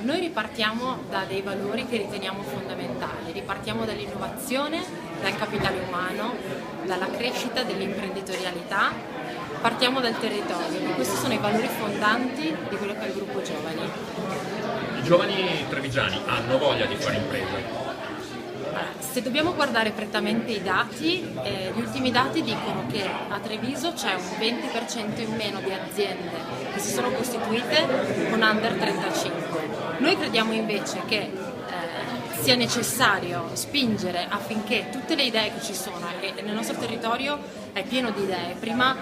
Noi ripartiamo da dei valori che riteniamo fondamentali, ripartiamo dall'innovazione, dal capitale umano, dalla crescita dell'imprenditorialità, partiamo dal territorio, e questi sono i valori fondanti di quello che è il gruppo Giovani. I giovani trevigiani hanno voglia di fare impresa? Se dobbiamo guardare prettamente i dati, gli ultimi dati dicono che a Treviso c'è un 20% in meno di aziende che si sono costituite con under 35. Noi crediamo invece che sia necessario spingere affinché tutte le idee che ci sono, e nel nostro territorio è pieno di idee. Prima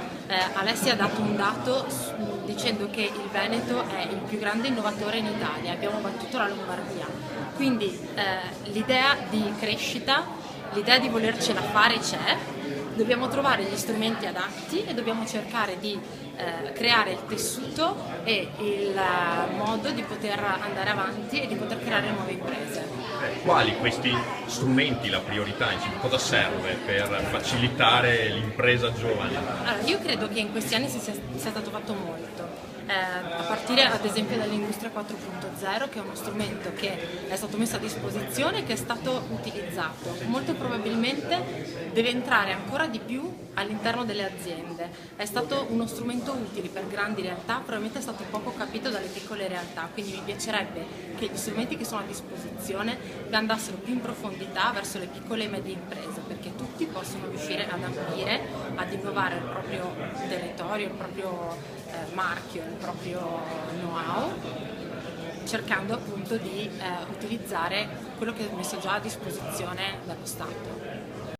Alessia ha dato un dato dicendo che il Veneto è il più grande innovatore in Italia, abbiamo battuto la Lombardia. Quindi l'idea di crescita, l'idea di volercela fare c'è, dobbiamo trovare gli strumenti adatti e dobbiamo cercare di creare il tessuto e il modo di poter andare avanti e di poter creare nuove imprese. Quali questi strumenti, la priorità, insomma, cosa serve per facilitare l'impresa giovane? Allora, io credo che in questi anni sia stato fatto molto. A partire ad esempio dall'Industria 4.0, che è uno strumento che è stato messo a disposizione e che è stato utilizzato. Molto probabilmente deve entrare ancora di più all'interno delle aziende. È stato uno strumento utile per grandi realtà, probabilmente è stato poco capito dalle piccole realtà, quindi mi piacerebbe che gli strumenti che sono a disposizione andassero più in profondità verso le piccole e medie imprese, perché tutti possono riuscire ad ambire, ad innovare il proprio territorio, il proprio marchio, il proprio know-how, cercando appunto di utilizzare quello che è messo già a disposizione dallo Stato.